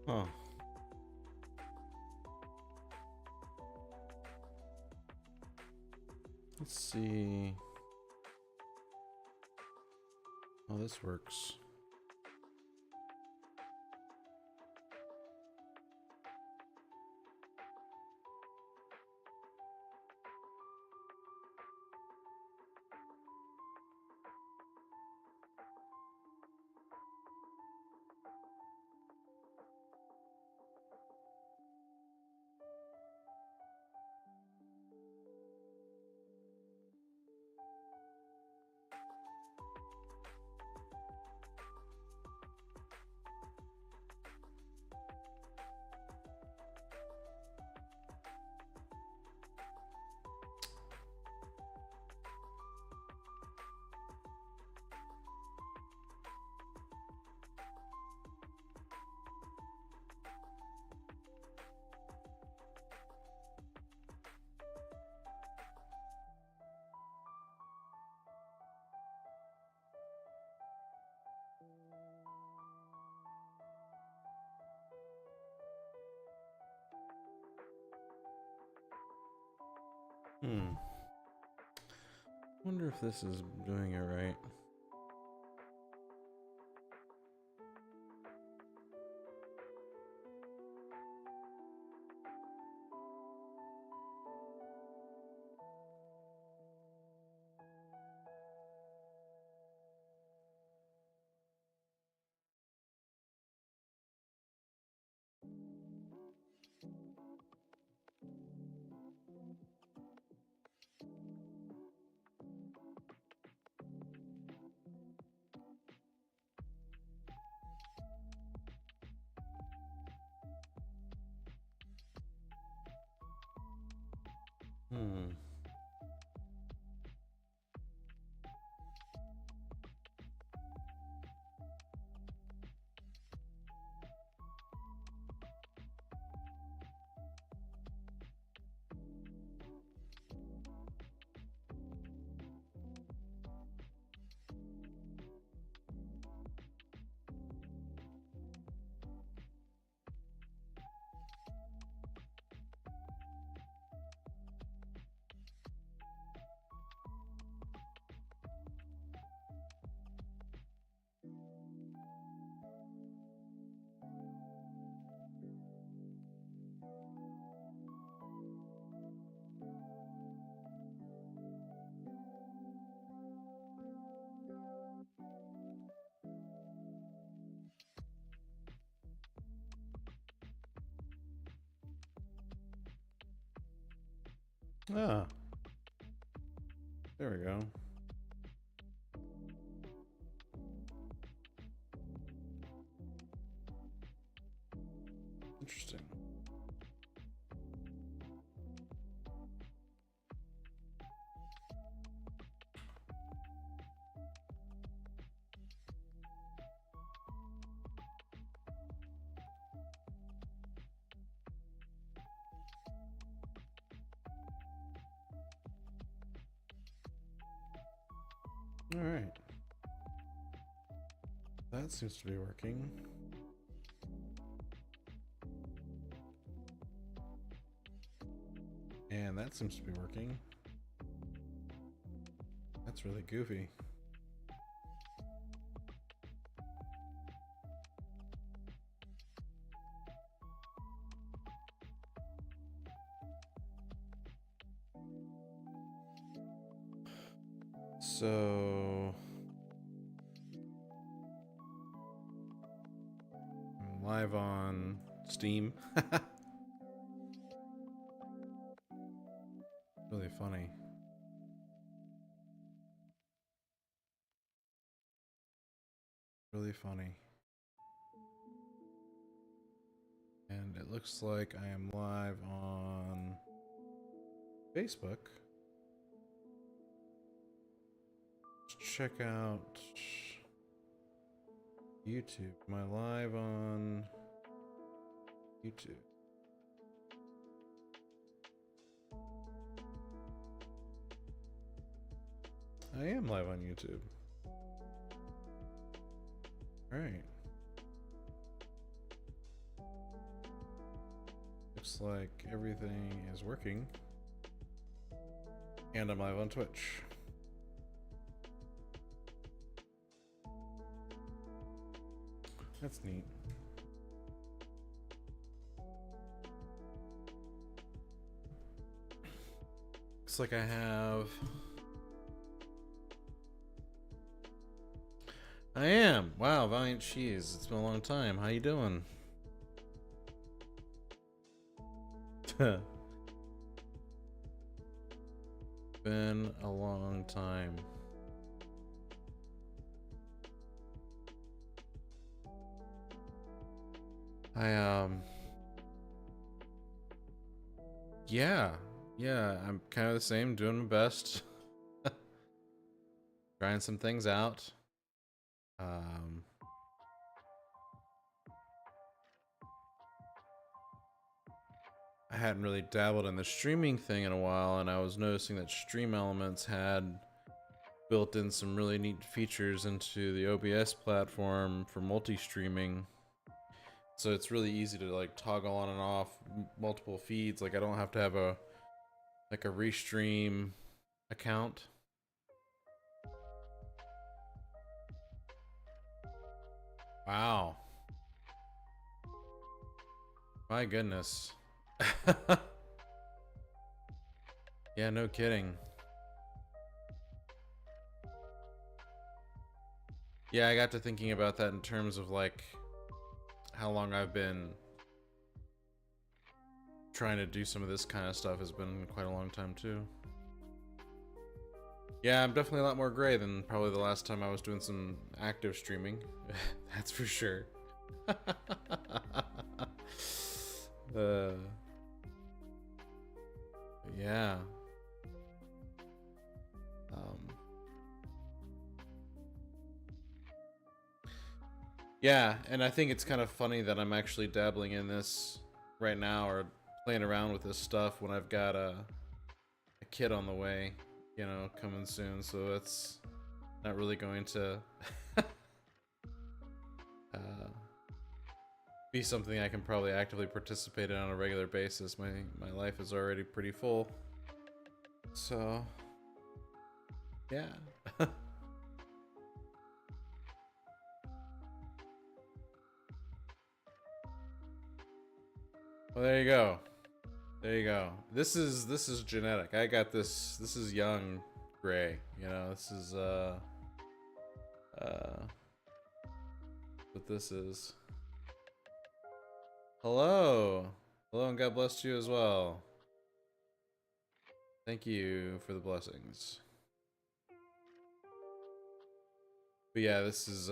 Huh. Let's see. Oh, this works. Hmm. Wonder if this is doing it right. Hmm. Ah, there we go. Interesting. All right. That seems to be working. And that seems to be working. That's really goofy. So I'm live on Steam. Really funny. Really funny. And it looks like I am live on Facebook. Let's check out YouTube. Am I live on YouTube? I am live on YouTube. All right. looks like everything is working. And I'm live on Twitch. That's neat. Looks like I have... I am. Wow, Valiant Cheese. It's been a long time. How you doing? Been a long time. Yeah, I'm kind of the same, doing my best. Trying some things out. I hadn't really dabbled in the streaming thing in a while, and I was noticing that Stream Elements had built in some really neat features into the OBS platform for multi-streaming. So it's really easy to like toggle on and off multiple feeds. Like I don't have to have a restream account. Wow. My goodness. Yeah, no kidding. Yeah, I got to thinking about that in terms of like how long I've been trying to do some of this kind of stuff. Has been quite a long time too. Yeah, I'm definitely a lot more gray than probably the last time I was doing some active streaming. That's for sure. Yeah. Yeah, and I think it's kind of funny that I'm actually dabbling in this right now, or playing around with this stuff when I've got a kid on the way, you know, coming soon. So it's not really going to be something I can probably actively participate in on a regular basis. My life is already pretty full. So, yeah. Well, there you go. There you go. This is genetic. I got this. This is young gray. You know, this is what this is. Hello. Hello, and God bless you as well. Thank you for the blessings. But yeah, this is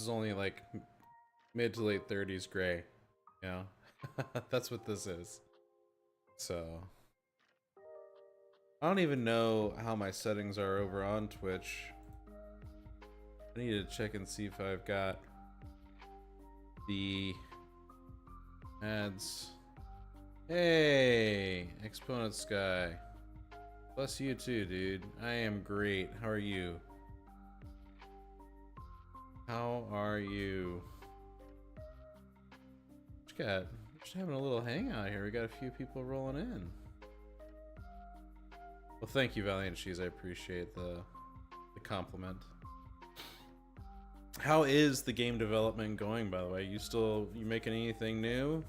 only like mid to late 30s gray, you know. That's what this is. So I don't even know how my settings are over on Twitch. I need to check and see if I've got the ads. Hey, Exponent Sky. Bless you too, dude. I am great. How are you? How are you? What you got? We're just having a little hangout here. We got a few people rolling in. Well, thank you, Valiant Cheese. I appreciate the compliment. How is the game development going, by the way? You making anything new?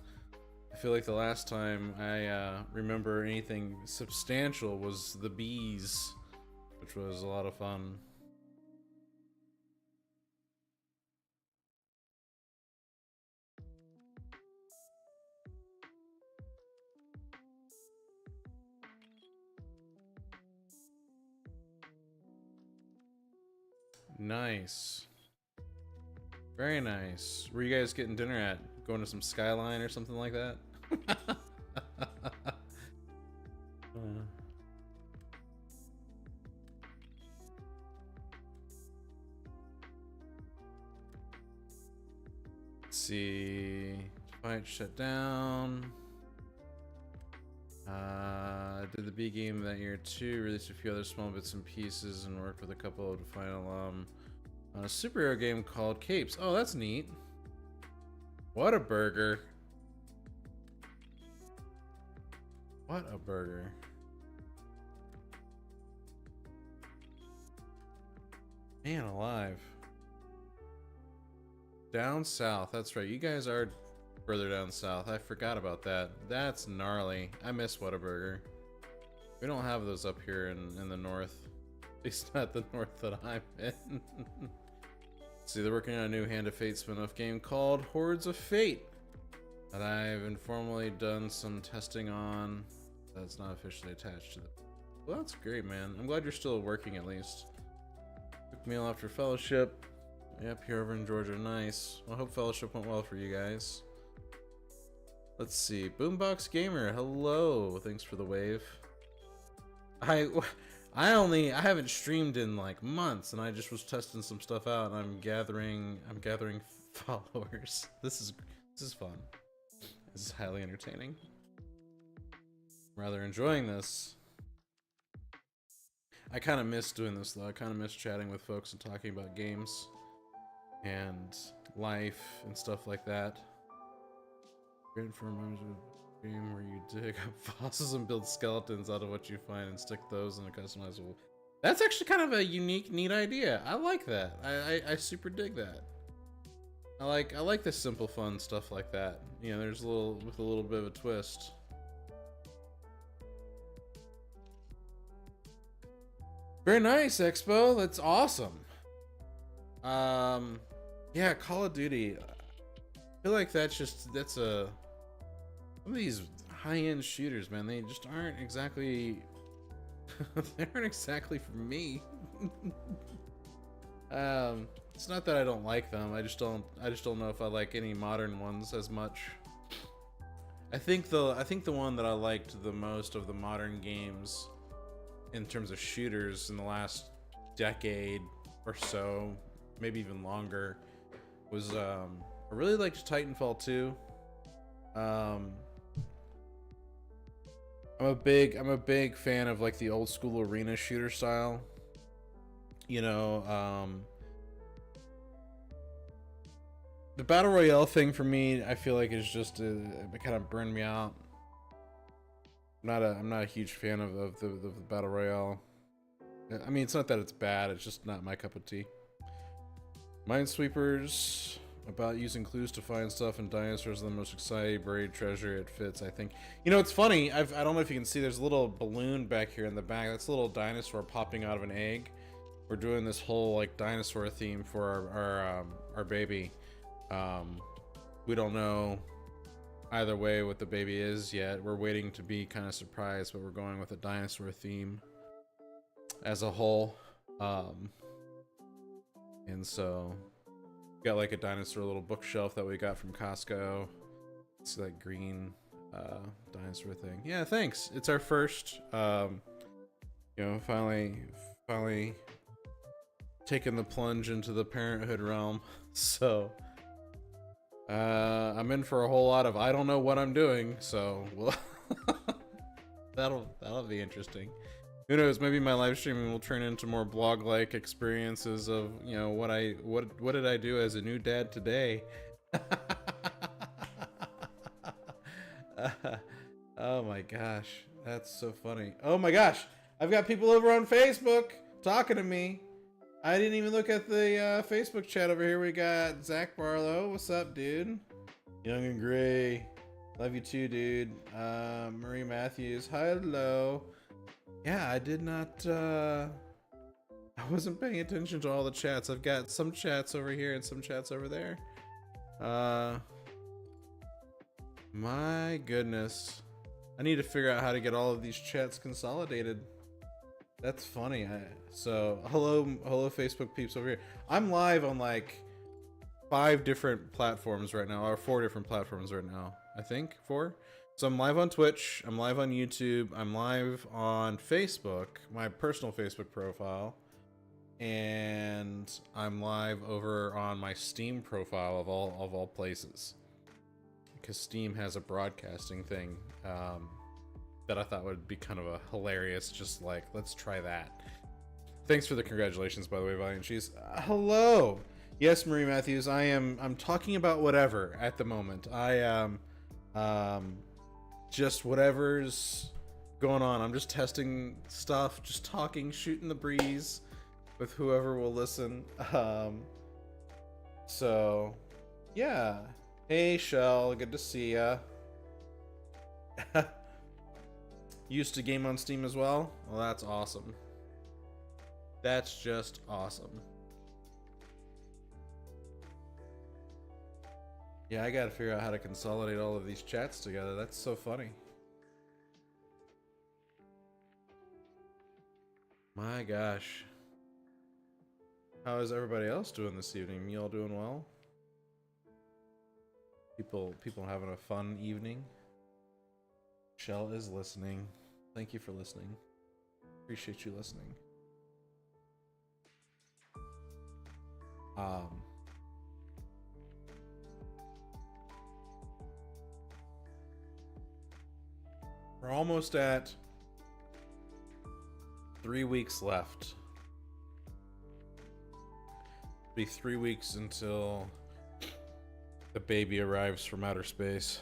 I feel like the last time I remember anything substantial was the bees, which was a lot of fun. Nice. Very nice. Where you guys getting dinner at? Going to some Skyline or something like that? Let's see. Fight shut down. Did the B game that year too. Released a few other small bits and pieces and worked with a couple of final on a superhero game called Capes. Oh, that's neat. What a burger. What a burger. Man alive. Down south, that's right. You guys are further down south. I forgot about that. That's gnarly. I miss Whataburger. We don't have those up here in the north. At least not the north that I'm in. See, they're working on a new Hand of Fate spin-off game called Hordes of Fate that I've informally done some testing on. That's not officially attached to the... Well, that's great, man. I'm glad you're still working at least. Quick meal after Fellowship. Yep, here over in Georgia. Nice. Well, I hope Fellowship went well for you guys. Let's see. Boombox Gamer, hello. Thanks for the wave. I haven't streamed in like months, and I just was testing some stuff out, and I'm gathering followers. This is fun. This is highly entertaining. I'm rather enjoying this. I kind of miss doing this though. I kind of miss chatting with folks and talking about games and life and stuff like that. Great for a game where you dig up fossils and build skeletons out of what you find and stick those in a customizable. That's actually kind of a unique, neat idea. I like that. I super dig that. I like the simple, fun stuff like that. You know, there's a little bit of a twist. Very nice, Expo. That's awesome. Yeah, Call of Duty. I feel like that's some of these high-end shooters, man. They just aren't exactly. They aren't exactly for me. It's not that I don't like them. I just don't know if I like any modern ones as much. I think the one that I liked the most of the modern games, in terms of shooters in the last decade or so, maybe even longer, was I really liked Titanfall 2. I'm a big fan of like the old school arena shooter style. You know, the battle royale thing for me, I feel like is just it kind of burned me out. I'm not a huge fan of the battle royale. I mean, it's not that it's bad, it's just not my cup of tea. Minesweepers, about using clues to find stuff, and dinosaurs are the most exciting buried treasure. It fits, I think. You know, it's funny. I don't know if you can see. There's a little balloon back here in the back. That's a little dinosaur popping out of an egg. We're doing this whole like dinosaur theme for our baby. We don't know either way what the baby is yet. We're waiting to be kind of surprised, but we're going with a dinosaur theme as a whole. And so got like a dinosaur little bookshelf that we got from Costco. It's that green dinosaur thing. Yeah, thanks. It's our first, you know, finally taking the plunge into the parenthood realm. So I'm in for a whole lot of I don't know what I'm doing. So well, that'll be interesting. Who knows? Maybe my live streaming will turn into more blog-like experiences of, you know, what did I do as a new dad today? Oh my gosh, that's so funny. Oh my gosh, I've got people over on Facebook talking to me. I didn't even look at the Facebook chat over here. We got Zach Barlow. What's up, dude? Young and Gray. Love you too, dude. Marie Matthews. Hello. Yeah, I did not, I wasn't paying attention to all the chats. I've got some chats over here and some chats over there. My goodness. I need to figure out how to get all of these chats consolidated. That's funny. So, hello Facebook peeps over here. I'm live on like 5 different platforms right now, or 4 different platforms right now. I think 4. So I'm live on Twitch, I'm live on YouTube, I'm live on Facebook, my personal Facebook profile, and I'm live over on my Steam profile of all places. Because Steam has a broadcasting thing that I thought would be kind of a hilarious, just like, let's try that. Thanks for the congratulations, by the way, Valiant Cheese. Hello! Yes, Marie Matthews, I'm talking about whatever at the moment. I am, just whatever's going on. I'm just testing stuff, just talking, shooting the breeze with whoever will listen. So yeah. Hey Shell, good to see ya. Used to game on Steam as well? Well, that's awesome. That's just awesome. Yeah, I gotta figure out how to consolidate all of these chats together. That's so funny. My gosh. How is everybody else doing this evening? You all doing well? People having a fun evening? Shell is listening. Thank you for listening. Appreciate you listening. We're almost at 3 weeks left. Be 3 weeks until the baby arrives from outer space.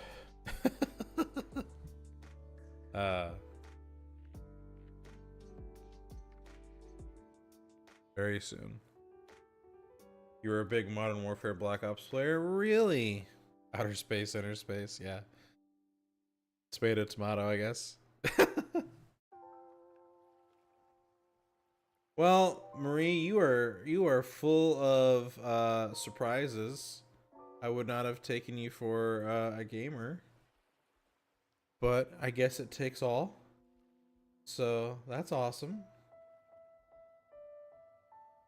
Very soon. You were a big Modern Warfare Black Ops player? Really? Outer space, inner space, yeah. Tomato, tomato, I guess. Well, Marie, you are full of surprises. I would not have taken you for a gamer, but I guess it takes all. So that's awesome.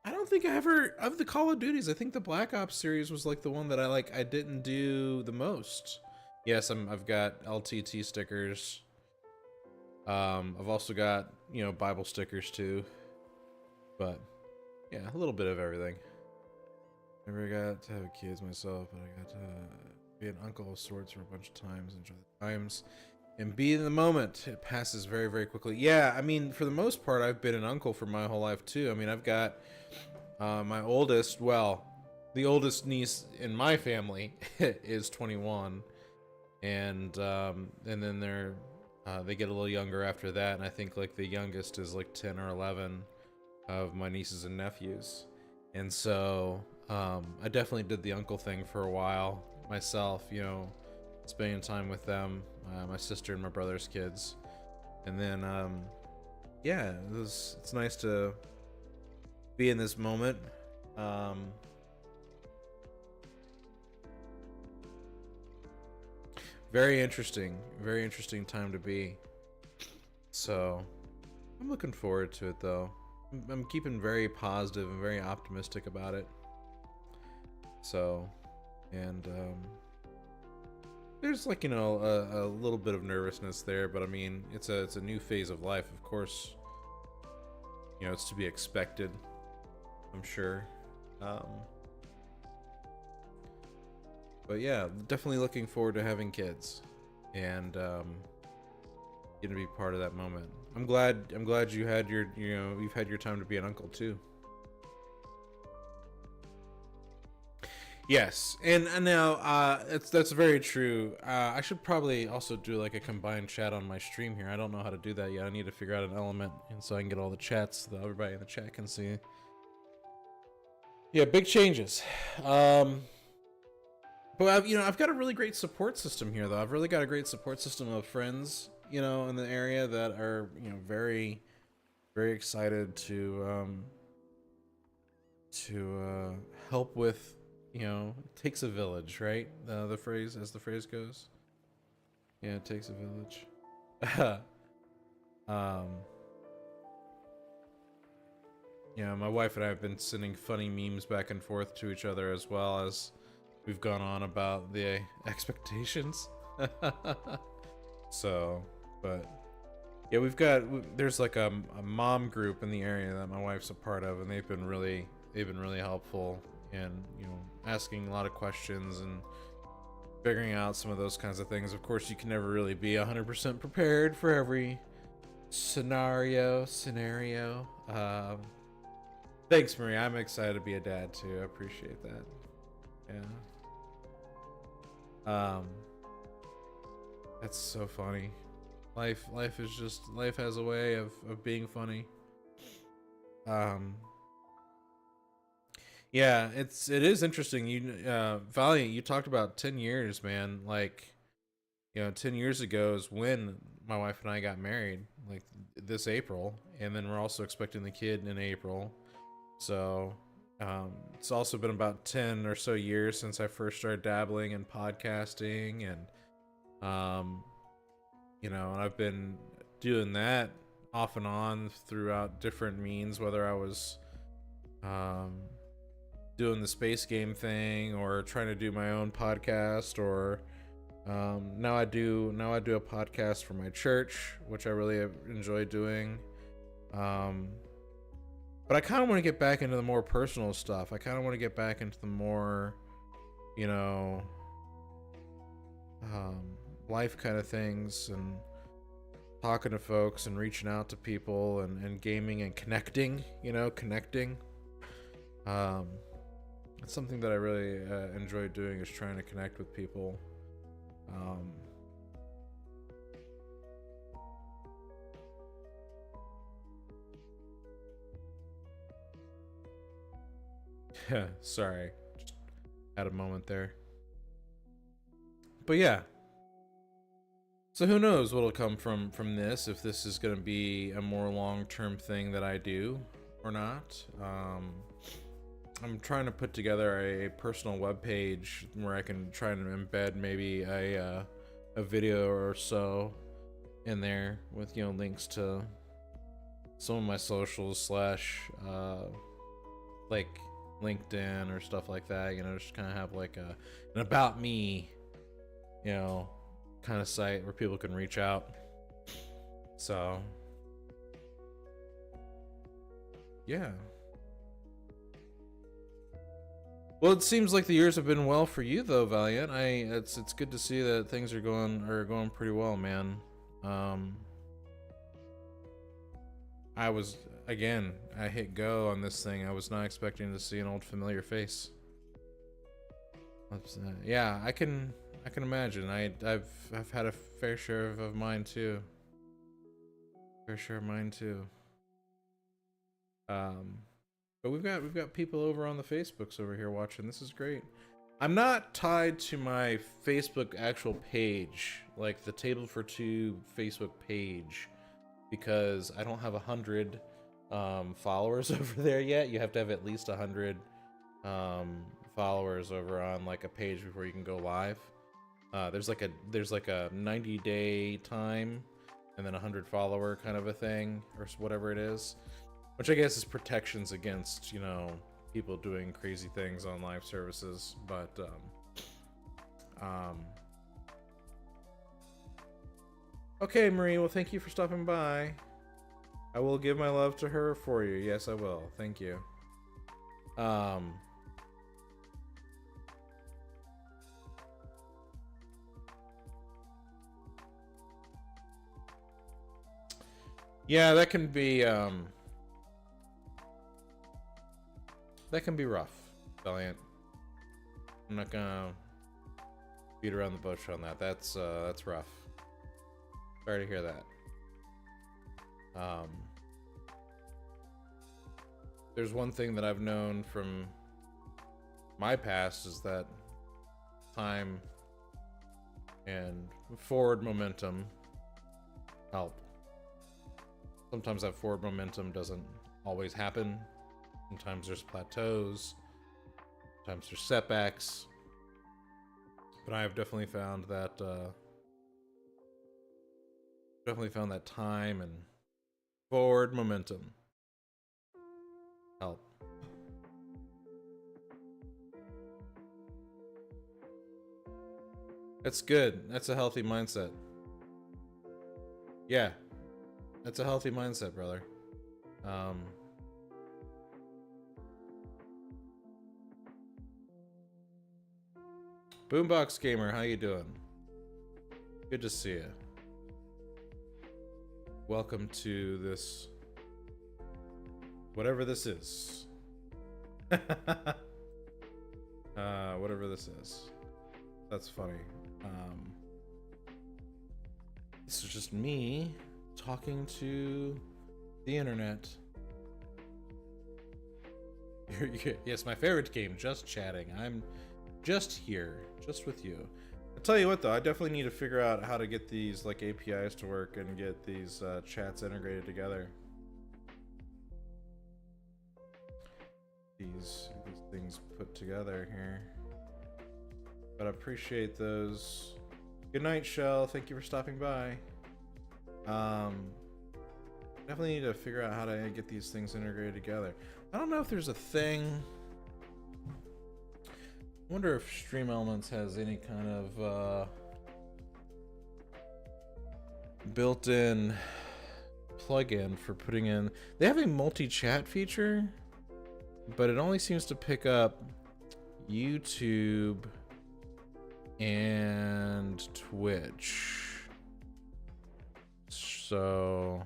I don't think I ever of the Call of Duties. I think the Black Ops series was like the one that I didn't do the most. Yes, I've got LTT stickers. I've also got, you know, Bible stickers too. But yeah, a little bit of everything. Never got to have kids myself, but I got to be an uncle of sorts for a bunch of times, enjoy the times, and be in the moment. It passes very, very quickly. Yeah, I mean, for the most part, I've been an uncle for my whole life too. I mean, I've got my oldest, well, the oldest niece in my family is 21, and then they get a little younger after that, and I think like the youngest is like 10 or 11 of my nieces and nephews. And so I definitely did the uncle thing for a while myself, you know, spending time with them, my sister and my brother's kids. And then yeah, it's nice to be in this moment. Very interesting time to be. So I'm looking forward to it though. I'm keeping very positive and very optimistic about it. So, and there's like, you know, a little bit of nervousness there, but I mean, it's a new phase of life, of course. You know, it's to be expected, I'm sure. But yeah, definitely looking forward to having kids, and gonna be part of that moment. I'm glad you had you've had your time to be an uncle too. Yes, and now that's very true. I should probably also do like a combined chat on my stream here. I don't know how to do that yet. I need to figure out an element, and so I can get all the chats so that everybody in the chat can see. Yeah, big changes. But I've got a really great support system here, though. I've really got a great support system of friends, you know, in the area that are, you know, very, very excited to help with, you know, it takes a village, right? The phrase goes. Yeah, it takes a village. Yeah, my wife and I have been sending funny memes back and forth to each other as well as we've gone on about the expectations. So, but yeah, there's like a mom group in the area that my wife's a part of, and they've been really helpful in, you know, asking a lot of questions and figuring out some of those kinds of things. Of course, you can never really be 100% prepared for every scenario. Thanks, Marie. I'm excited to be a dad too. I appreciate that. Yeah. That's so funny. Life is just, life has a way of being funny. Yeah, it is interesting. Valiant, you talked about 10 years, man. Like, 10 years ago is when my wife and I got married, like this April, and then we're also expecting the kid in April. So, it's also been about 10 or so years since I first started dabbling in podcasting, and and I've been doing that off and on throughout different means, whether I was um doing the space game thing or trying to do my own podcast, or now I do a podcast for my church, which I really enjoy doing. um but I kind of want to get back into the more personal stuff. I kind of want to get back into the more, you know um life kind of things, and talking to folks and reaching out to people, and gaming and connecting. um It's something that I really enjoy doing, is trying to connect with people. Um, sorry, just had a moment there. But yeah, so who knows what'll come from this? If this is going to be a more long-term thing that I do or not. I'm trying to put together a personal web page where I can try and embed maybe a video or so in there with links to some of my socials slash like LinkedIn or stuff like that. Just kind of have like an about me, kind of site where people can reach out. So yeah. Well, it seems like the years have been well for you, though, Valiant. It's good to see that things are going pretty well, man. I was I hit go on this thing. I was not expecting to see an old familiar face. Yeah, I can imagine. I've had a fair share of mine too. Fair share of mine too. But we've got people over on the Facebooks over here watching. This is great. I'm not tied to my Facebook actual page, like the Table for Two Facebook page, because I don't have 100 followers over there yet. You have to have at least 100 followers over on like a page before you can go live. There's like a 90-day time, and then 100 follower kind of a thing, or whatever it is. Which I guess is protections against, people doing crazy things on live services. But, okay, Marie, well, thank you for stopping by. I will give my love to her for you. Yes, I will. Thank you. Yeah, that can be, rough, Valiant. I'm not gonna beat around the bush on that. That's rough. Sorry to hear that. There's one thing that I've known from my past, is that time and forward momentum help. Sometimes that forward momentum doesn't always happen. Sometimes there's plateaus, sometimes there's setbacks, but I have definitely found that time and forward momentum help. That's good. That's a healthy mindset. Yeah, that's a healthy mindset, brother. Boombox Gamer, how you doing? Good to see you. Welcome to this, whatever this is. Whatever this is. That's funny. It's just me talking to the internet. Yes, my favorite game, just chatting. I'm just here, just with you. I'll tell you what though, I definitely need to figure out how to get these like APIs to work and get these chats integrated together. These things put together here. But I appreciate those. Good night, Shell. Thank you for stopping by. Definitely need to figure out how to get these things integrated together. I don't know if there's a thing. I wonder if Stream Elements has any kind of built-in plugin for putting in. They have a multi-chat feature, but it only seems to pick up YouTube and Twitch. So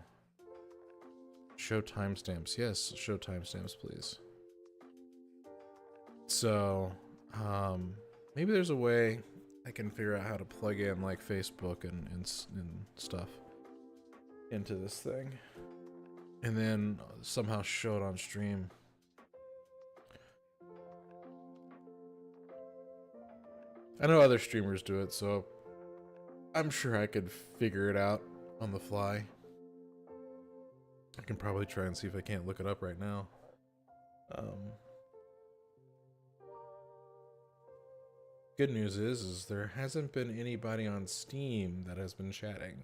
show timestamps. Yes, show timestamps, please. So maybe there's a way I can figure out how to plug in like Facebook and stuff into this thing, and then somehow show it on stream. I know other streamers do it, so I'm sure I could figure it out on the fly. I can probably try and see if I can't look it up right now. Good news is there hasn't been anybody on Steam that has been chatting.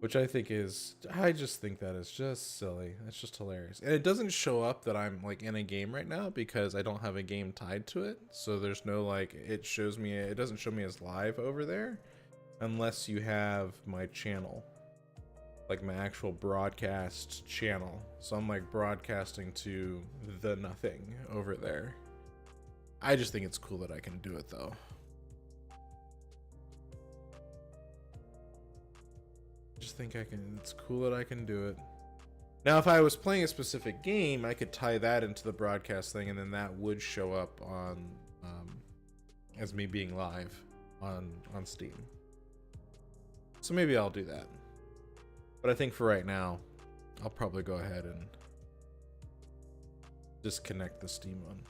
Which I just think that is just silly. That's just hilarious. And it doesn't show up that I'm like in a game right now because I don't have a game tied to it. So there's no like, it doesn't show me as live over there unless you have my channel, like my actual broadcast channel. So I'm like broadcasting to the nothing over there. I just think it's cool that I can do it though. Just think it's cool that I can do it. Now, if I was playing a specific game, I could tie that into the broadcast thing, and then that would show up on as me being live on Steam. So maybe I'll do that. But I think for right now, I'll probably go ahead and disconnect the Steam one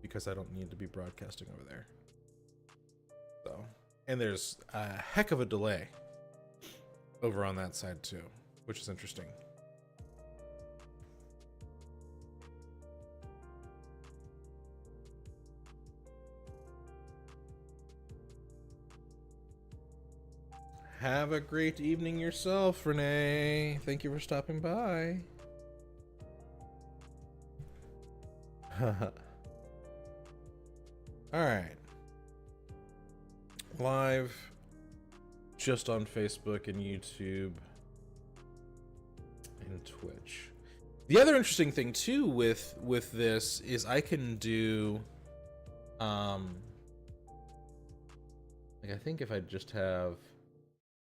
because I don't need to be broadcasting over there. So. And there's a heck of a delay over on that side too, which is interesting. Have a great evening yourself, Renee. Thank you for stopping by. All right. Live just on Facebook and YouTube and Twitch. The other interesting thing too with this is I can do like I think if I just have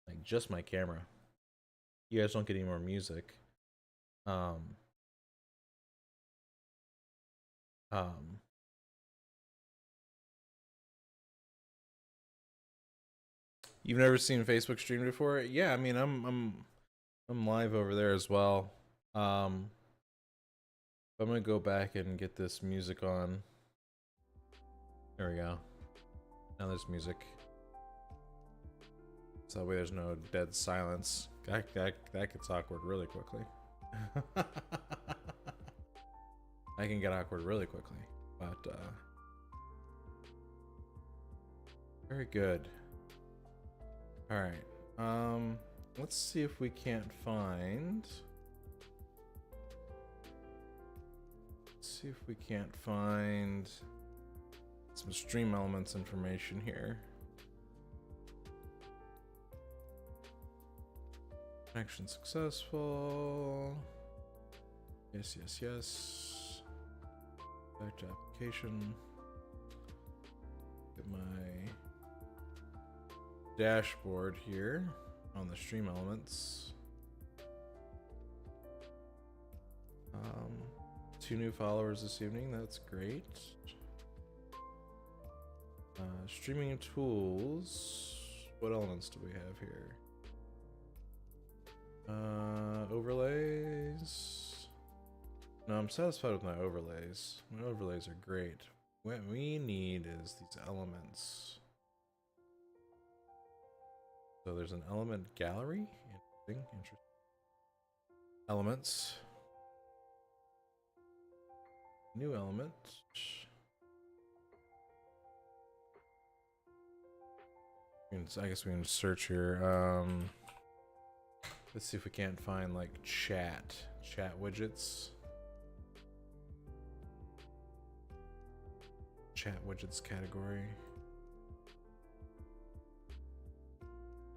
like just my camera, you guys don't get any more music. You've never seen Facebook stream before? Yeah, I mean I'm live over there as well. I'm gonna go back and get this music on. There we go. Now there's music. So that way there's no dead silence. That gets awkward really quickly. I can get awkward really quickly, but very good. All right. Let's see if we can't find. Let's see if we can't find some Stream Elements information here. Connection successful. Yes, yes, yes. Back to application. Get my dashboard here on the Stream Elements. 2 new followers this evening. That's great. Streaming tools. What elements do we have here? Overlays. No, I'm satisfied with my overlays. My overlays are great. What we need is these elements. So there's an element gallery. Interesting. Elements. New element. I guess we can search here. Let's see if we can't find like chat widgets. Chat widgets category.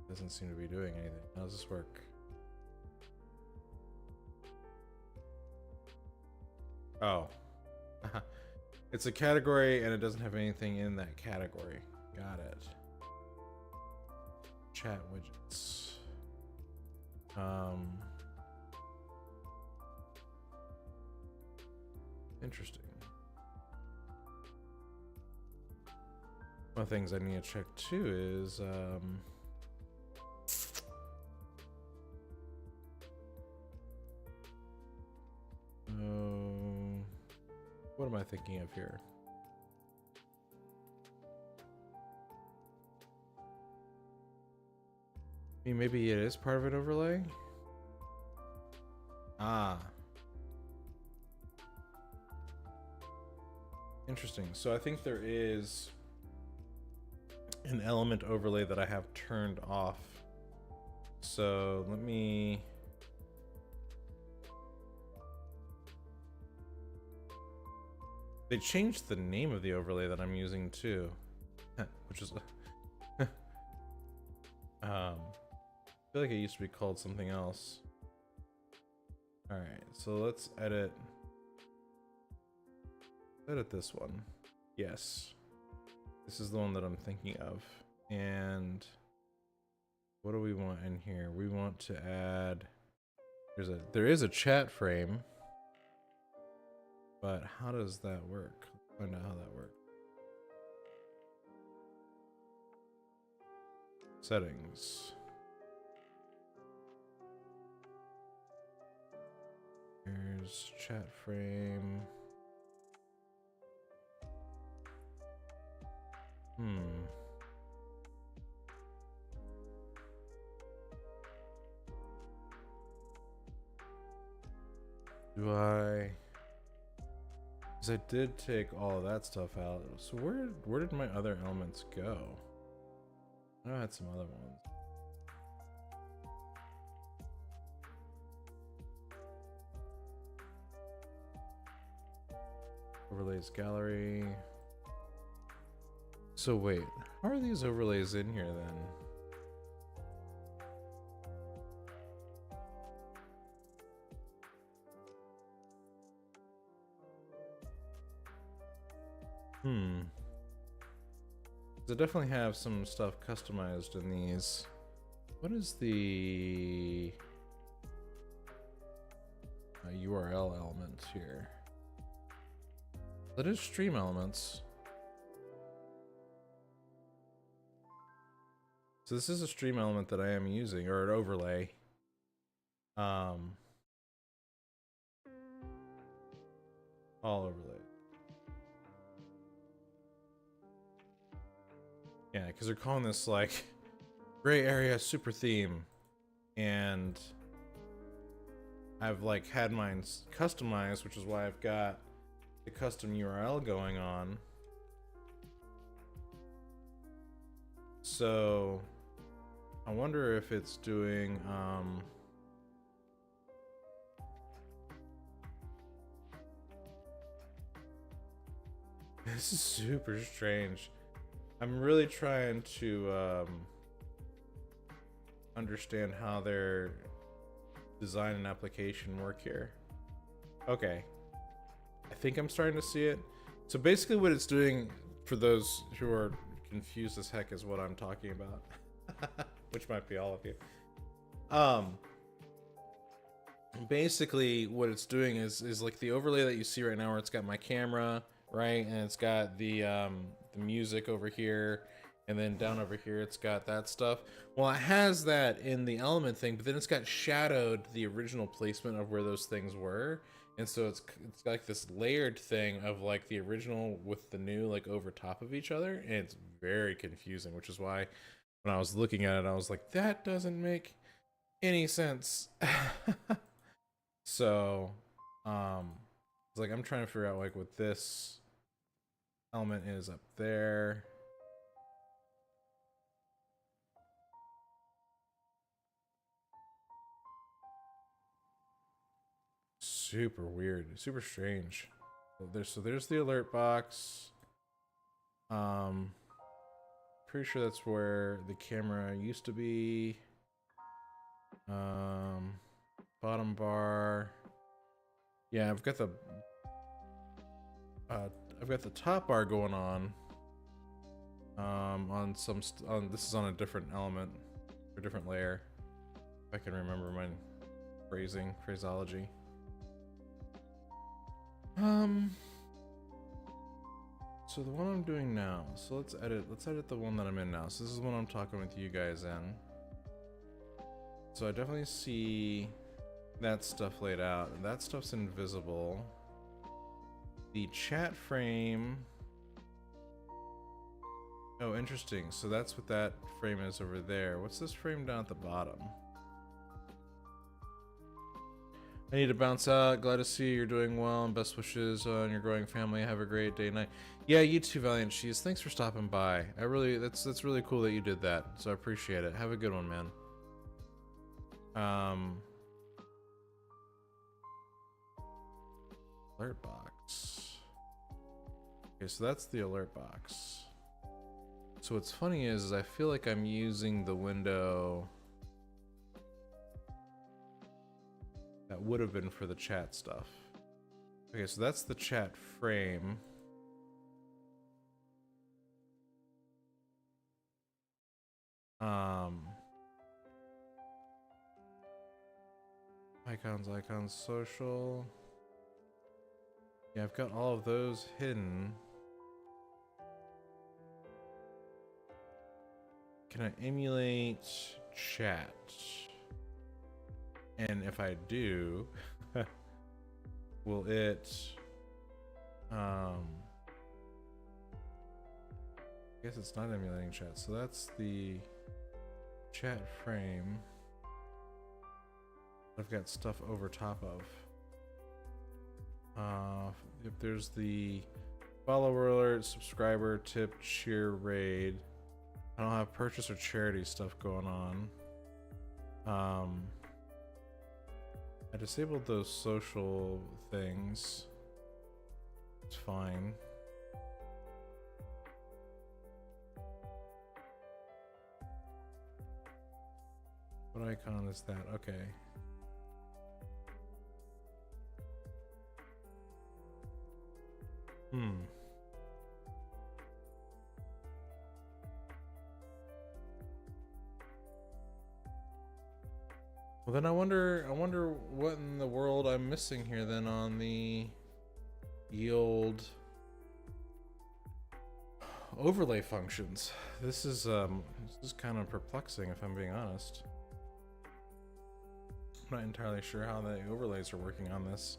Doesn't seem to be doing anything. How does this work? Oh. It's a category and it doesn't have anything in that category. Got it. Chat widgets. Interesting. One of the things I need to check too is what am I thinking of here? I mean, maybe it is part of an overlay? Ah. Interesting. So I think there is an element overlay that I have turned off. So let me... They changed the name of the overlay that I'm using too, which is... I feel like it used to be called something else. Alright, so let's edit this one. Yes. This is the one that I'm thinking of. And what do we want in here? We want to add... There is a chat frame. But how does that work? Let's find out how that works. Settings. Here's chat frame. Do I... Because I did take all of that stuff out. So where did my other elements go? I know I had some other ones. Overlays gallery. So wait, how are these overlays in here then? I definitely have some stuff customized in these. What is the URL element here? That is stream elements. So this is a stream element that I am using, or an overlay. All overlay. Yeah, because they're calling this like gray area super theme, and I've like had mine customized, which is why I've got the custom URL going on. So I wonder if it's doing this is super strange. I'm really trying to understand how their design and application work here. Okay, I think I'm starting to see it. So basically what it's doing, for those who are confused as heck, is what I'm talking about. Which might be all of you. Basically what it's doing is like the overlay that you see right now, where it's got my camera, right, and it's got the the music over here, and then down over here it's got that stuff. Well, it has that in the element thing, but then it's got shadowed the original placement of where those things were. And so it's like this layered thing of like the original with the new like over top of each other, and it's very confusing, which is why when I was looking at it I was like, that doesn't make any sense. So it's like I'm trying to figure out like what this element is up there. Super weird, super strange. So there's the alert box. Pretty sure that's where the camera used to be. Bottom bar. Yeah, I've got the top bar going on. On this is on a different element, or different layer. If I can remember my phraseology. So the one I'm doing now, so let's edit the one that I'm in now. So this is one I'm talking with you guys in. So I definitely see that stuff laid out, and that stuff's invisible. The chat frame. Oh, interesting. So that's what that frame is over there. What's this frame down at the bottom? I need to bounce out. Glad to see you're doing well, and best wishes on your growing family. Have a great day and night. Yeah, you too, Valiant Cheese. Thanks for stopping by. That's really cool that you did that. So I appreciate it. Have a good one, man. Alert box. Okay, so that's the alert box. So what's funny is I feel like I'm using the window that would have been for the chat stuff. Okay, so that's the chat frame. Icons, social. Yeah, I've got all of those hidden. Can I emulate chat? And if I do, will it, I guess it's not emulating chat. So that's the chat frame I've got stuff over top of. If there's the follower alert, subscriber, tip, cheer, raid. I don't have purchase or charity stuff going on. I disabled those social things. It's fine. What icon is that? Okay. Well, then I wonder what in the world I'm missing here then on the yield overlay functions. This is kind of perplexing, if I'm being honest. I'm not entirely sure how the overlays are working on this.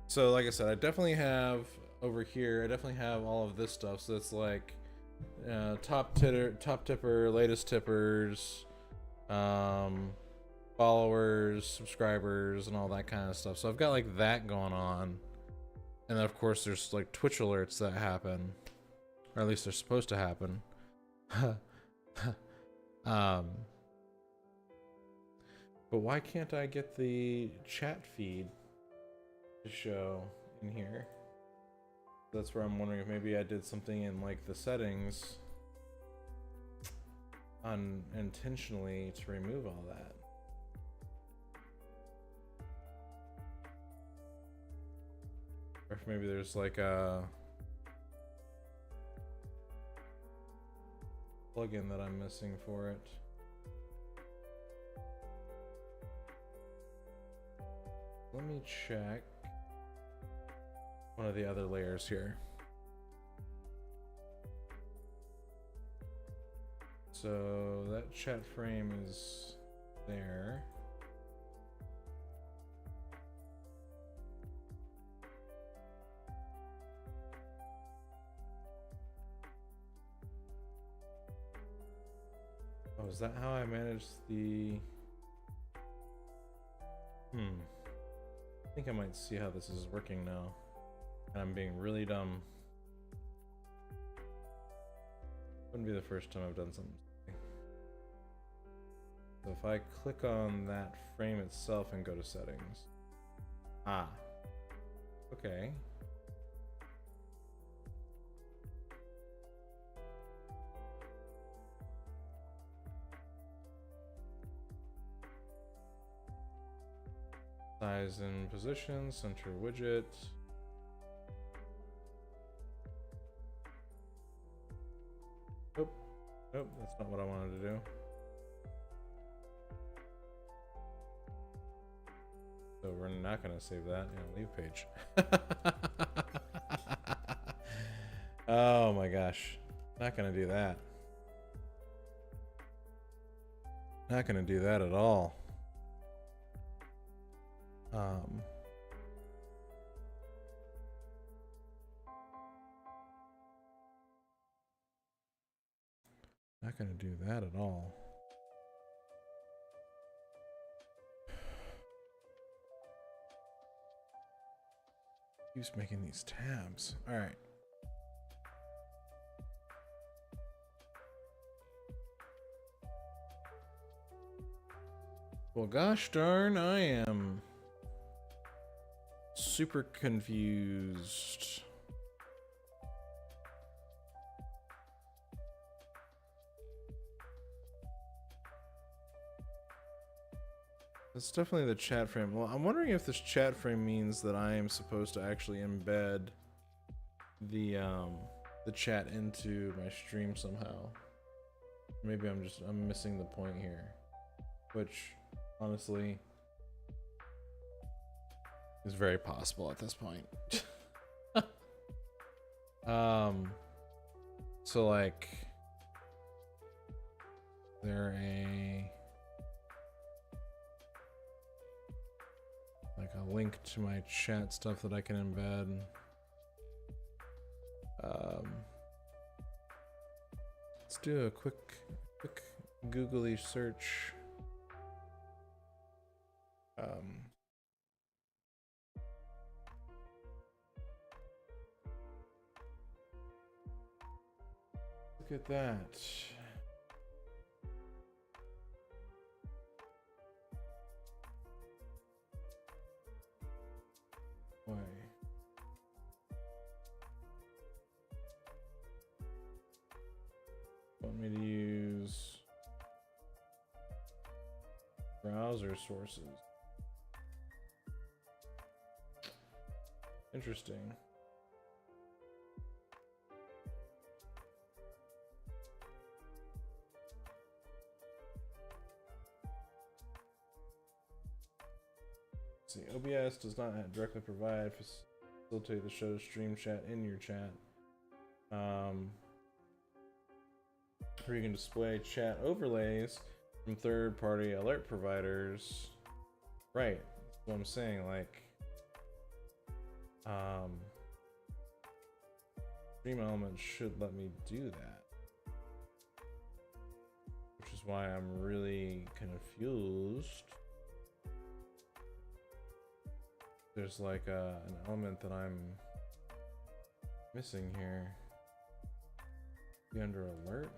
So like I said, I definitely have over here, I definitely have all of this stuff. So it's like top tipper, latest tippers, followers, subscribers, and all that kind of stuff. So I've got like that going on. And then of course there's like Twitch alerts that happen, or at least they're supposed to happen. But why can't I get the chat feed to show in here? That's where I'm wondering if maybe I did something in like the settings unintentionally to remove all that. Or if maybe there's like a plugin that I'm missing for it. Let me check one of the other layers here. so that chat frame is there. Oh, is that how I manage the... I think I might see how this is working now. I'm being really dumb. Wouldn't be the first time I've done something. So if I click on that frame itself and go to settings. Ah. Okay. Size and position, center widget. Nope, that's not what I wanted to do. So we're not gonna save that. Yeah, leave page. Oh my gosh. Not gonna do that. Not gonna do that at all. Not gonna do that at all. Keeps making these tabs. All right. Well, gosh darn, I am super confused. That's definitely the chat frame. Well, I'm wondering if this chat frame means that I am supposed to actually embed the chat into my stream somehow. Maybe I'm missing the point here, which honestly is very possible at this point. So like there a link to my chat stuff that I can embed. Let's do a quick googly search. Look at that. Why? Want me to use browser sources? Interesting. See, OBS does not directly facilitate the show stream chat in your chat. Or you can display chat overlays from third-party alert providers. Right, that's what I'm saying. Like, Stream Elements should let me do that, which is why I'm really confused. There's like an element that I'm missing here. Be under alert.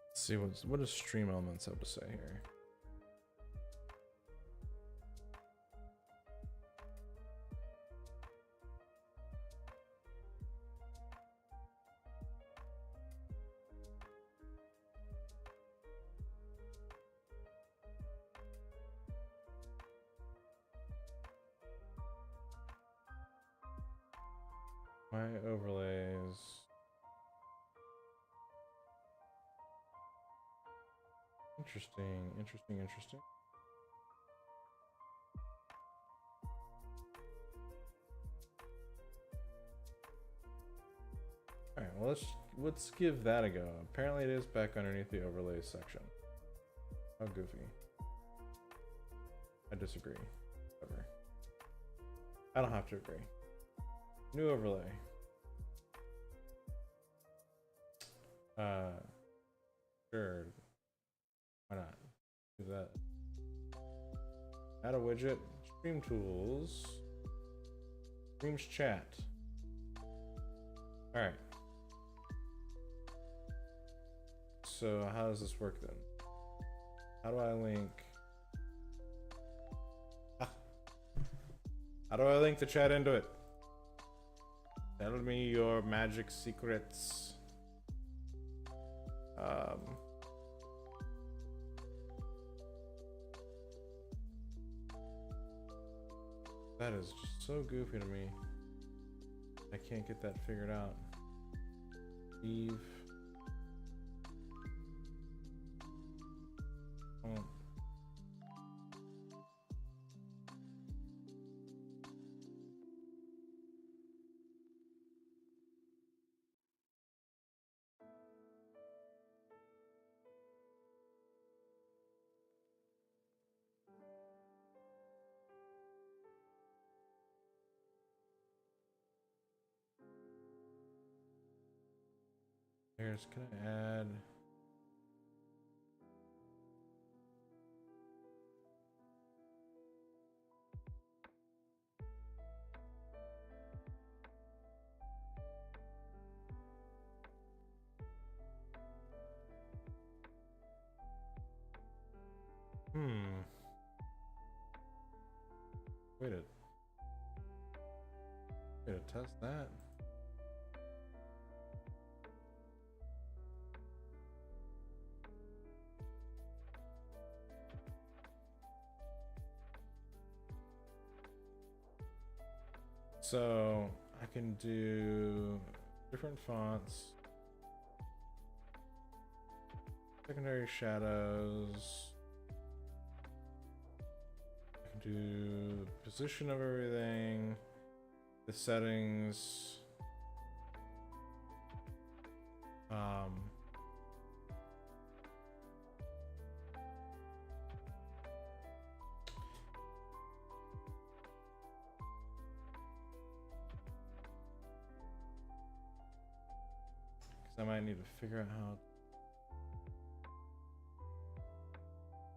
Let's see what does Stream Elements have to say here. My overlays. Interesting, interesting, interesting. Alright, well let's give that a go. Apparently it is back underneath the overlays section. How goofy. I disagree. Whatever. I don't have to agree. New overlay. Sure. Why not? Do that. Add a widget. Stream tools. Streams chat. Alright. So how does this work then? How do I link? How do I link the chat into it? Tell me your magic secrets. That is just so goofy to me. I can't get that figured out. Eve. Oh. Here's, can I add? Way to test that. So I can do different fonts, secondary shadows. I can do position of everything, the settings. I might need to figure out how.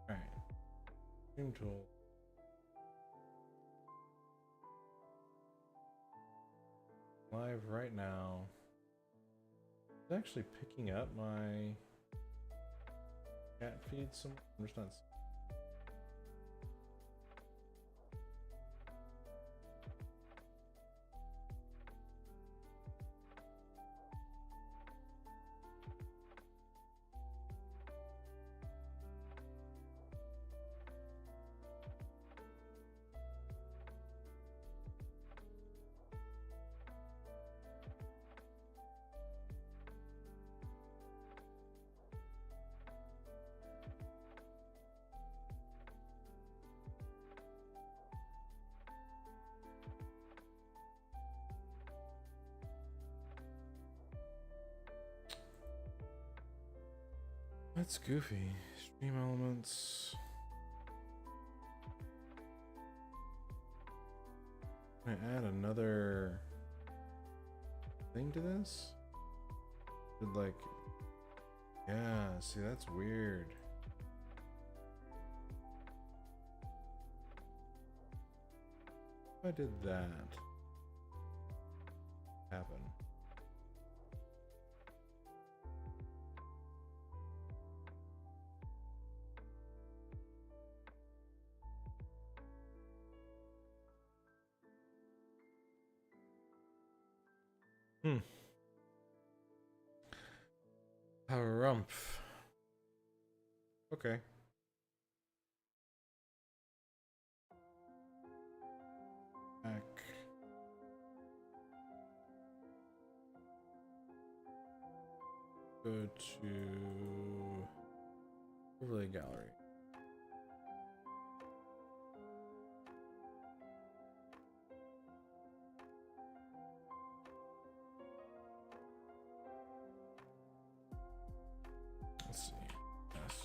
Alright. Stream tool. Live right now. It's actually picking up my chat feed some. I'm just not. That's goofy. Stream elements. Can I add another thing to this? Would like, yeah, see, that's weird. If I did that, happen. Harumph. Okay. Back. Go to overlay gallery. Let's see. Best.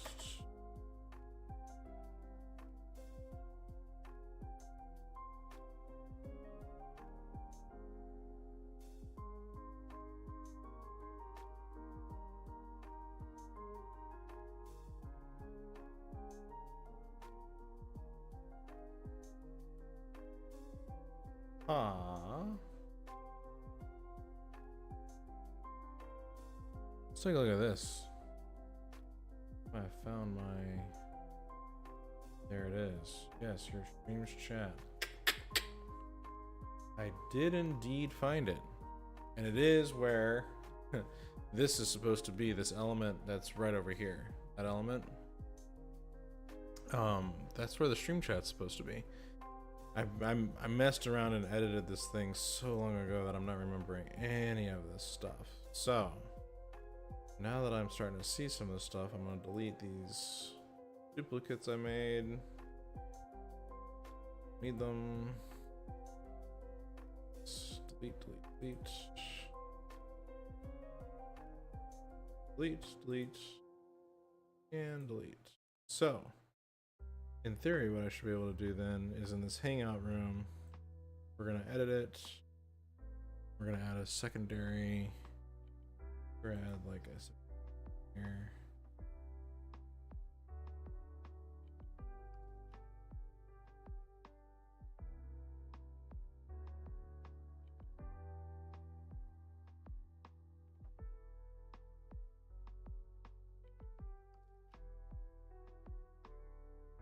Let's take a look at this. I found my. There it is. Yes, your streams chat. I did indeed find it. And it is where this is supposed to be, this element that's right over here. That element. That's where the stream chat's supposed to be. I messed around and edited this thing so long ago that I'm not remembering any of this stuff. So now that I'm starting to see some of this stuff, I'm going to delete these duplicates I made. Need them. Delete, delete, delete. Delete, and delete. So in theory, what I should be able to do then is in this hangout room, we're going to edit it. We're going to add a secondary. We're going to add like a here.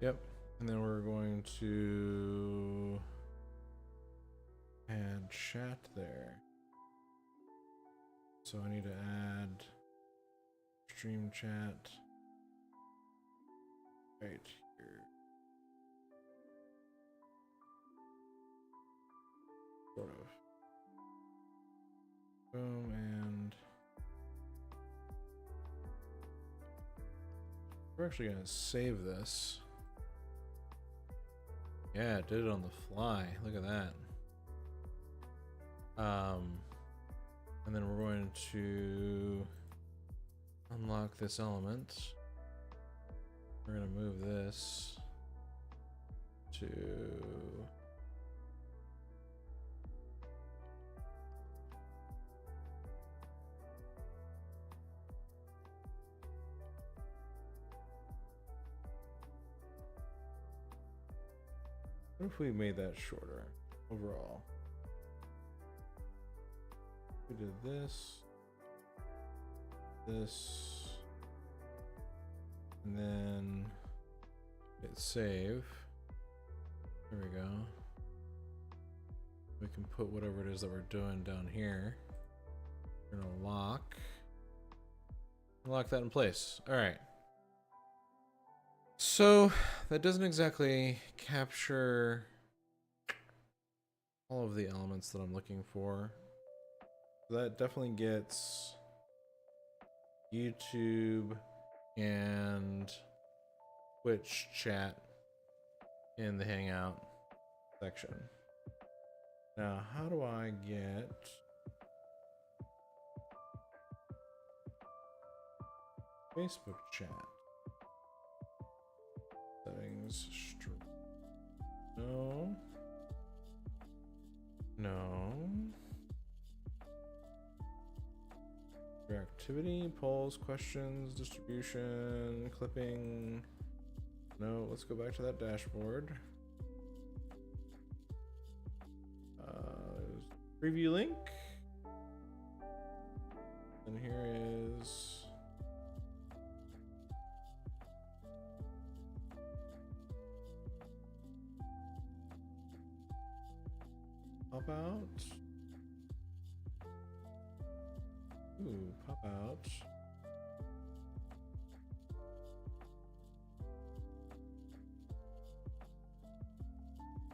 Yep. And then we're going to add chat there. So I need to add stream chat right here. Sort of. Boom, and we're actually going to save this. Yeah, it did it on the fly. Look at that. And then we're going to unlock this element. We're going to move this to what if we made that shorter overall? We did this, and then hit save. There we go. We can put whatever it is that we're doing down here. We're gonna lock that in place. All right. So that doesn't exactly capture all of the elements that I'm looking for. That definitely gets YouTube and Twitch chat in the Hangout section. Now, how do I get Facebook chat? Settings, no. Reactivity, polls, questions, distribution, clipping. No, let's go back to that dashboard. Preview link. And here is pop out. Ooh, pop out.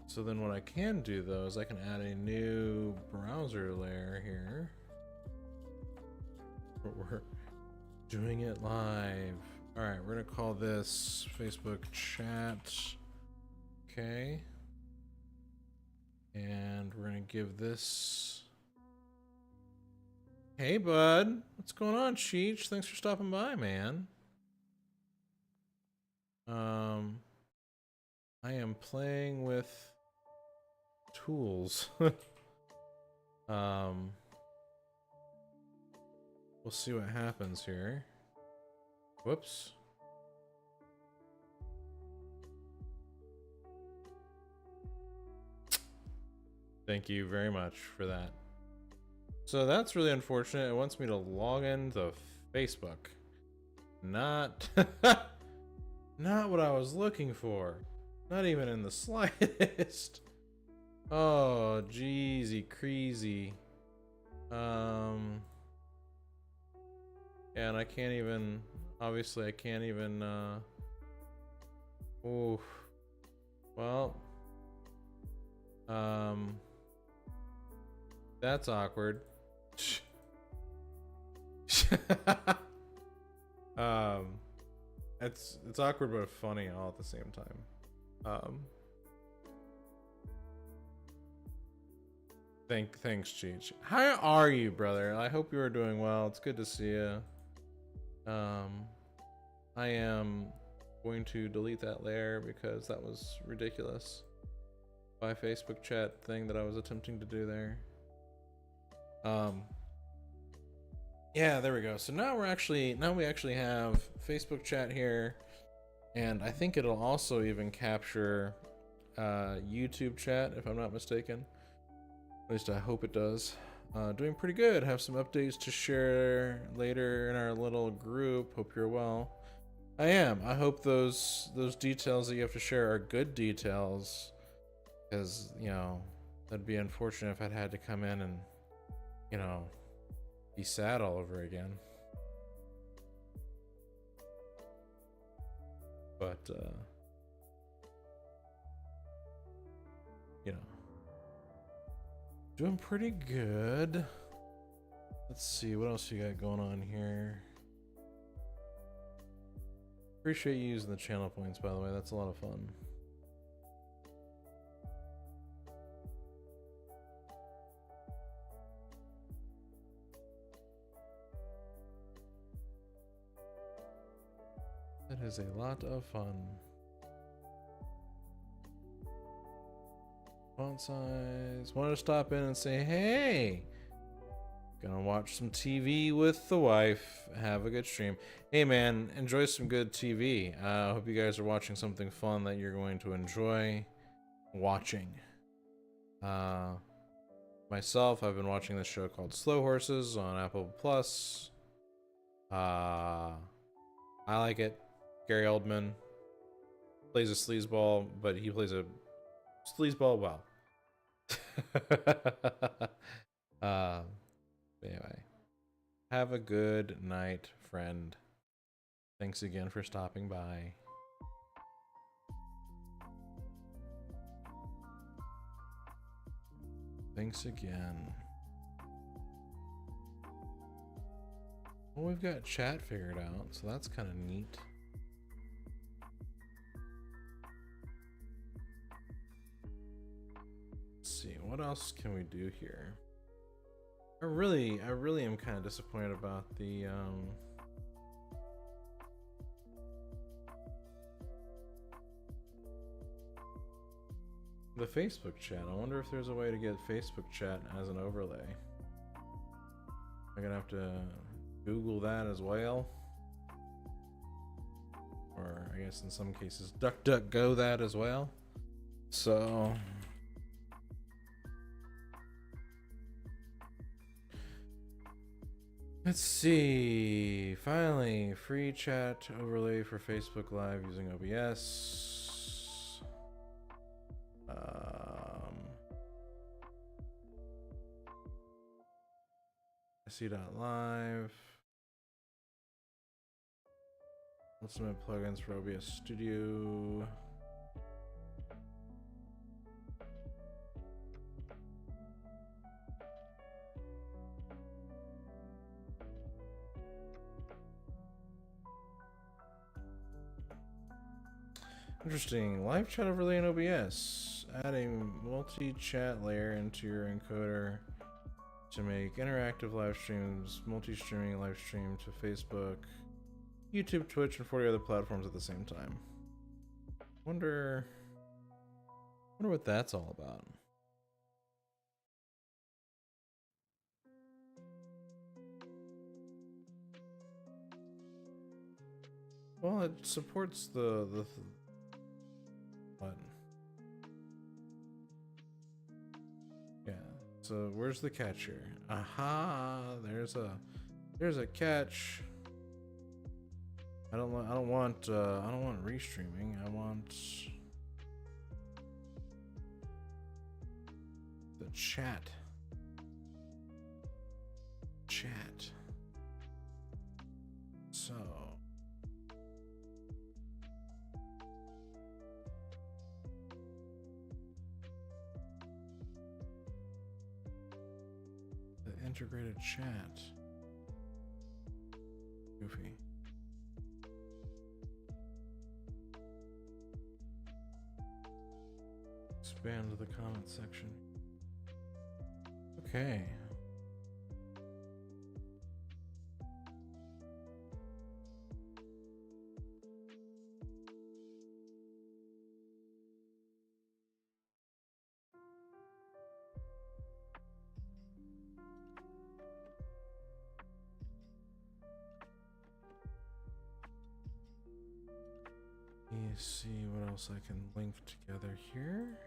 So then what I can do though is I can add a new browser layer here. Doing it live. All right, we're gonna call this Facebook chat. Okay. And we're gonna give this. Hey, bud. What's going on, Cheech? Thanks for stopping by, man. I am playing with tools. We'll see what happens here. Whoops. Thank you very much for that. So that's really unfortunate. It wants me to log into Facebook. Not not what I was looking for. Not even in the slightest. Oh, jeezy crazy. And I can't even, obviously I can't even, oof. Well, that's awkward. It's awkward but funny all at the same time. Thanks, Cheech. How are you, brother? I hope you are doing well. It's good to see you. I am going to delete that layer because that was ridiculous. By Facebook chat thing that I was attempting to do there. Yeah, there we go. So now we actually have Facebook chat here, and I think it'll also even capture YouTube chat if I'm not mistaken. At least I hope it does. Doing pretty good. Have some updates to share later in our little group. Hope you're well. I am. I hope those details that you have to share are good details, because you know that'd be unfortunate if I'd had to come in and be sad all over again. But doing pretty good. Let's see what else you got going on here. Appreciate you using the channel points, by the way. That's a lot of fun. That is a lot of fun. Font size. Wanted to stop in and say, hey, gonna watch some TV with the wife. Have a good stream. Hey man, enjoy some good TV. I hope you guys are watching something fun that you're going to enjoy watching. Myself, I've been watching this show called Slow Horses on Apple Plus. I like it. Gary Oldman plays a sleazeball, but he plays a sleazeball well. Anyway, have a good night, friend. Thanks again for stopping by. Thanks again. Well, we've got chat figured out, so that's kind of neat. Let's see, what else can we do here? I really am kind of disappointed about the Facebook chat. I wonder if there's a way to get Facebook chat as an overlay. I'm gonna have to Google that as well. Or I guess in some cases DuckDuckGo that as well. So let's see. Finally, free chat overlay for Facebook Live using OBS. SC.live. Ultimate plugins for OBS Studio. Interesting. Live chat overlay in OBS. Add a multi-chat layer into your encoder to make interactive live streams, multi-streaming live stream to Facebook, YouTube, Twitch, and 40 other platforms at the same time. Wonder what that's all about. Well, it supports the what? Yeah. So where's the catch here? Aha! There's a catch. I don't want restreaming. I want the chat. So the integrated chat. Goofy. Expand to the comment section. Okay. Let me see what else I can link together here.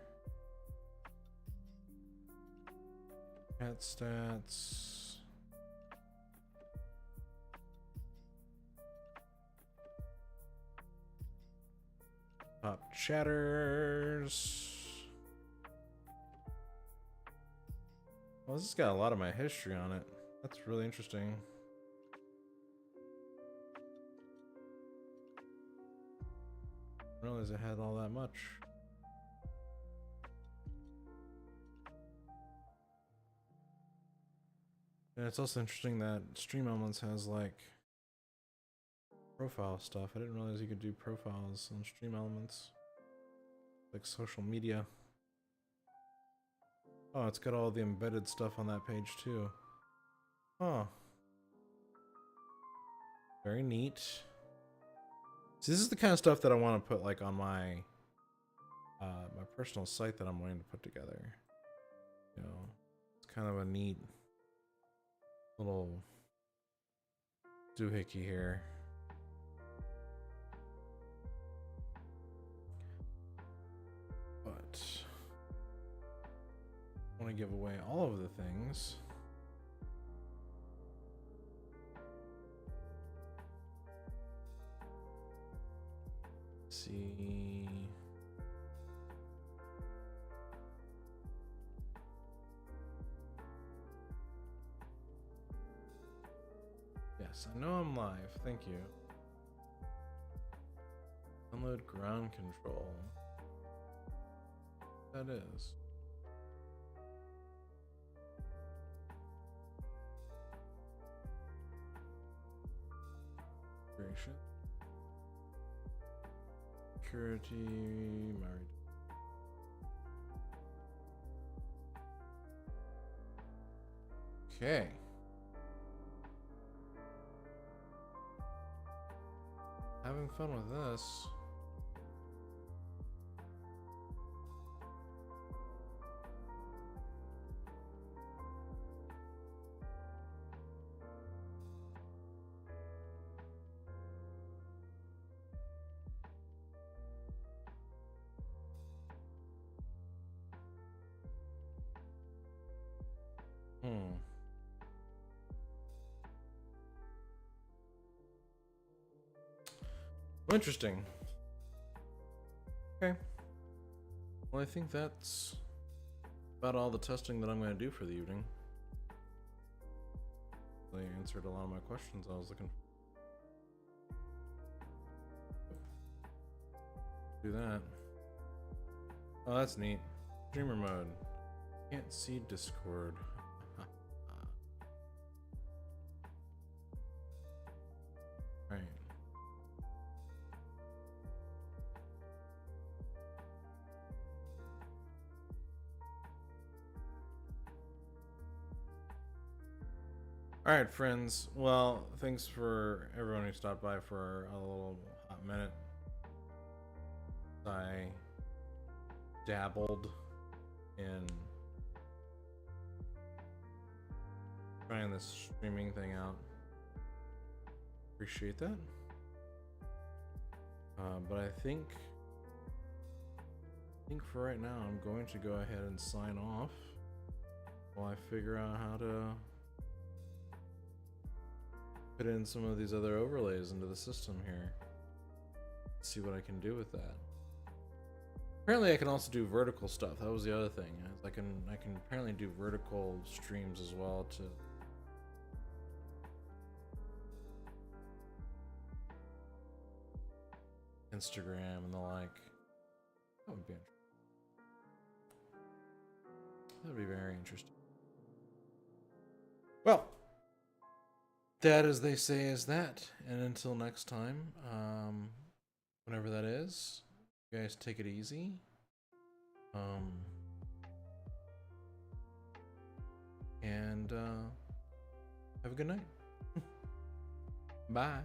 Cat stats. Top chatters. Well, this has got a lot of my history on it. That's really interesting. I didn't realize it had all that much. And it's also interesting that Stream Elements has like profile stuff. I didn't realize you could do profiles on Stream Elements, like social media. Oh, it's got all the embedded stuff on that page too. Oh, very neat. See, this is the kind of stuff that I want to put like on my my personal site that I'm wanting to put together. You know, it's kind of a neat little doohickey here. But I want to give away all of the things. Let's see. Yes, I know I'm live. Thank you. Download ground control. That is. Creation. Security. Married. Okay. Having fun with this. Interesting. Okay. Well, I think that's about all the testing that I'm going to do for the evening. They answered a lot of my questions I was looking for. Do that. Oh, that's neat. Streamer mode. Can't see Discord. Right. All right, friends. Well, thanks for everyone who stopped by for a little hot minute. I dabbled in trying this streaming thing out. Appreciate that. But I think for right now, I'm going to go ahead and sign off while I figure out how to put in some of these other overlays into the system here. See what I can do with that. Apparently I can also do vertical stuff. That was the other thing. I can apparently do vertical streams as well to Instagram and the like. That would be interesting. That would be very interesting. Well, that, as they say, is that. And until next time, whenever that is, you guys take it easy. And have a good night. Bye.